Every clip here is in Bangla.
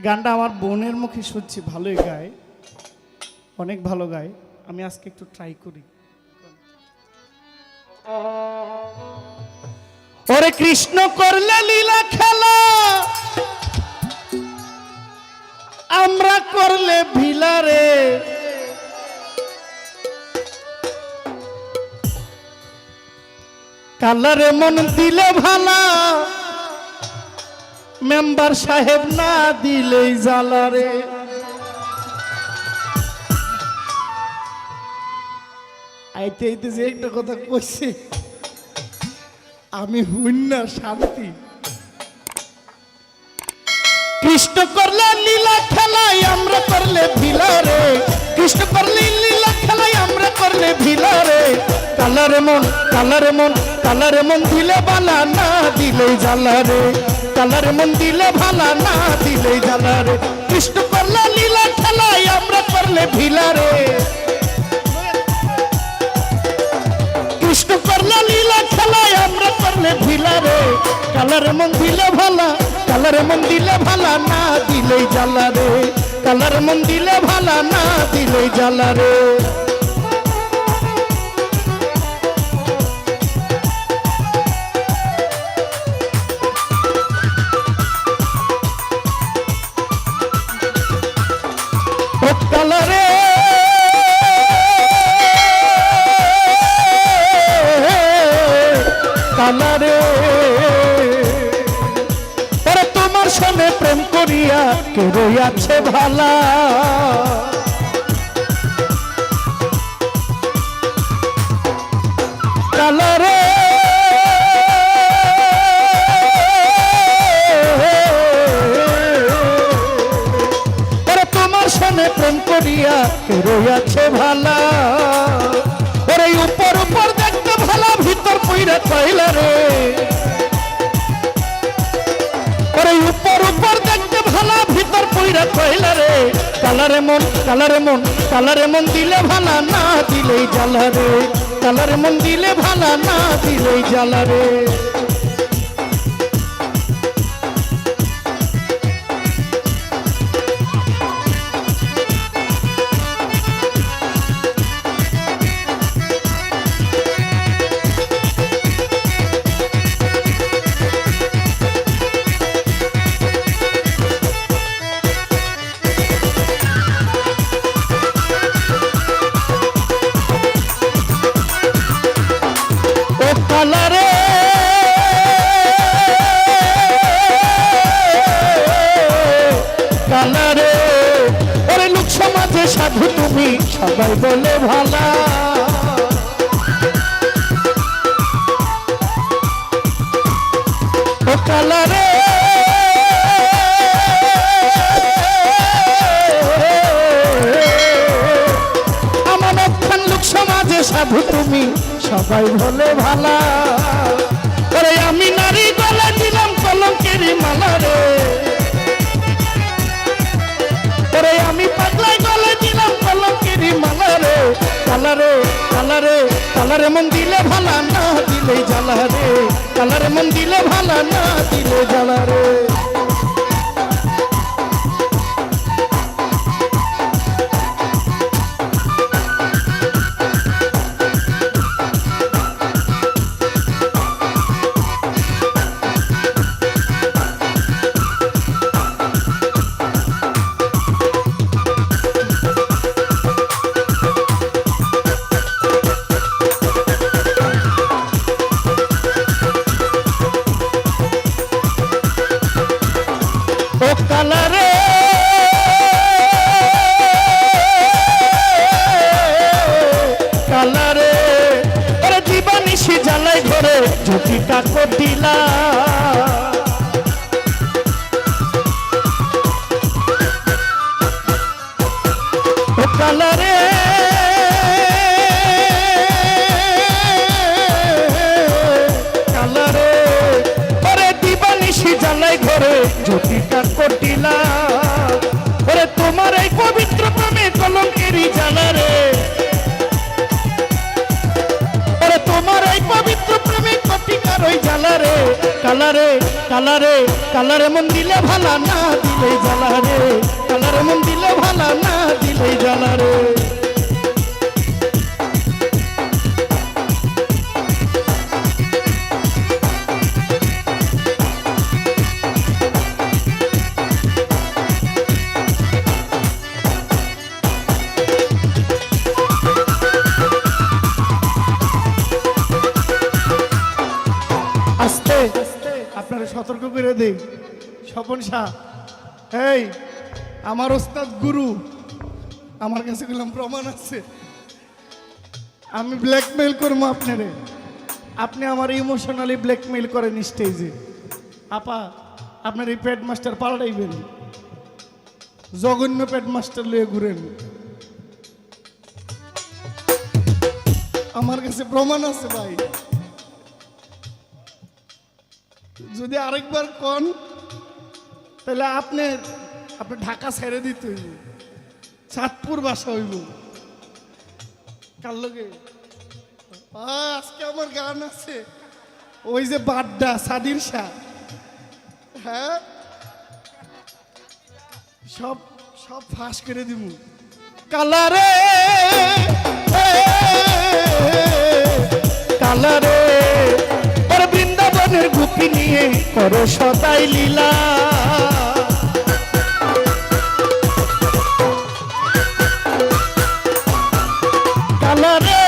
গানটা আমার বোনের মুখে শুনছি, ভালোই গায়, অনেক ভালো গায়। আমি আজকে একটু ট্রাই করি। ওরে কৃষ্ণ করলে লীলা খেলা, আমরা করলে ভিলারে। কালারে মন দিলে ভালা, মেম্বার সাহেব না দিলেই জ্বালারে। আইতে আইতে যে একটা কথা কইছি আমি হুন্না শান্তি। কৃষ্ণ করলে লীলা খেলাই, আমরা করলে ভিলারে। কৃষ্ণ করলে লীলা খেলাই, আমরা করলে ভিলারে। কালারে মন, কালারে মন, কালারে মন দিলে বালা, না দিলেই জ্বালারে। কালারে মন দিলে ভালা, না দিলেই জ্বালারে। কৃষ্ণ করলে লীলা খেলাই, আমরা করলে ভিলারে। কৃষ্ণ করলে লীলা খেলায়, আমরা করলে ভিলারে। কালারে মন দিলে ভালা, কালারে মন দিলে ভালা, না দিলেই জ্বালারে। কালারে মন দিলে ভালা, না দিলেই জ্বালারে। কালারে কালারে, ওরে তোমার সঙ্গে প্রেম করিয়া কে রইয়াছে ভালা। কালারে ওরে তোমার সঙ্গে প্রেম করিয়া কে রইয়াছে ভালা। ওরে উপর উপর দেখতে ভালা, ভিতর পইরা কইলা রে। ওরে উপর উপর দেখতে ভালা, ভিতর পইরা কইলা রে। কালারে মন, কালারে মন, কালারে মন দিলে ভালা, না দিলেই জ্বালারে। কালারে মন দিলে ভালা, না দিলেই জ্বালারে। কালারে কালারে, ওরে লোক সমাজে সাধু তুমি, সবাই বলে ভালা। ও কালারে আমার অক্ষণ লোক সমাজে সাধু তুমি, সবাই বলে ভালা। ওরে আমি নারী গলা দিলাম কলঙ্কের মালা রে। ওরে আমি পাগলাই গলা দিলাম কলঙ্কের মালা রে। কালারে কালারে, কালারে মন দিলে ভালা, না দিলেই জ্বালারে। কালারে মন দিলে ভালা, না দিলে জ্বালারে। কালারে কালারে, ওরে দিবানিশি জ্বালাই ঘরে ঝুঁকি কাকো দিলা। কালারে কালারে, ওরে দিবানিশি জ্বালাই ঘরে ঝুঁকি কাকো দিলা। ওরে তোমার এই পবিত্র প্রেমে কলঙ্কেরই জ্বালারে। ওরে তোমার এই পবিত্র প্রেমে কটিকার ওই জ্বালারে। কালারে কালারে কালারে মন দিলে ভালা না দিলে জ্বালা রে কালারে মন দিলে ভালা না দিলে জ্বালা রে আপনারা সতর্ক করে দেই স্বপন শাহ এই আমার ওস্তাদ গুরু আমার কাছে গেলাম প্রমাণ আছে আমি ব্ল্যাকমেইল করবো আপনারে আপনি আমার ইমোশনালি ব্ল্যাকমেইল করেন স্টেজে আপা আপনার এই প্যাড মাস্টার পাল্টাইবেন জঘন্য প্যাড মাস্টার লিয়ে ঘুরেন আমার কাছে প্রমাণ আছে ভাই যদি আরেকবার কন তাহলে আপনি ঢাকা ছেড়ে দিতে হইব চাঁদপুর বাসা হইব কার লগে আজকে আমার গান আছে ওই যে বাড্ডা সাদির শাহ হ্যাঁ সব সব ফাঁস করে দিব কালারে কালারে বৃন্দাবনের গুপি নিয়ে করো সদাই লীলা কালারে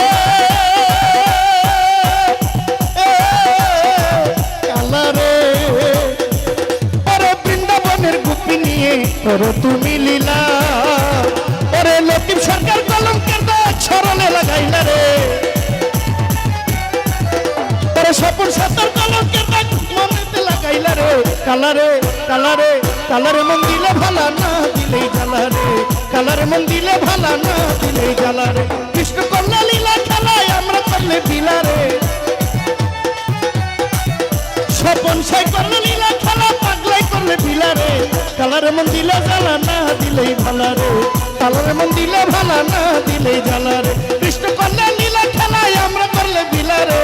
কালারে বৃন্দাবনের গুপি নিয়ে করো তুমি লীলা ওরে লতিফ সরকার কলঙ্কের দাগ ছড়ালে লাগাইলা রে স্বপন সাঁতার কলঙ্কের দাগ মনেতে লাগাইলা রে কালারে কালারে কালারে মন দিলে ভালা না দিলেই জ্বালা রে কালারে মন দিলে ভালা না দিলেই জ্বালা রে কৃষ্ণ করলে লীলা খেলায় আমরা করলে বিলা রে স্বপন সাই করলে লীলা খেলা পাগলাই করলে বিলা রে কালারে মন দিলে জ্বালা না দিলেই ভালা রে কালারে মন দিলে ভালা না দিলেই জ্বালা রে কৃষ্ণ করলে লীলা খেলায় আমরা করলে বিলা রে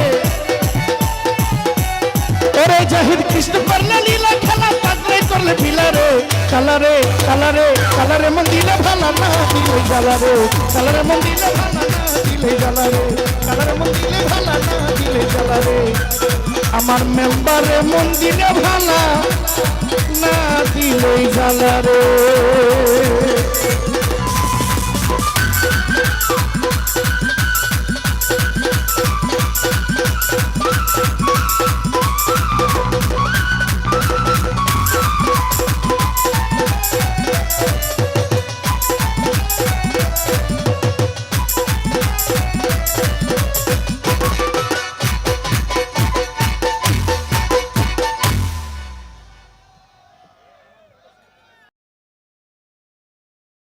ওরে জাহিদ কৃষ্ণ করলে লীলা খেলা পাগলাই করলে ভিলা রে কালারে কালারে কালারে মন দিলে ভালা না দিলে জ্বালা রে কালারে মন দিলে ভালা না দিলে জ্বালা রে কালারে মন দিলে ভালা না দিলে জ্বালা রে আমার মেম্বারে মন দিলে ভালা না দিলে জ্বালা রে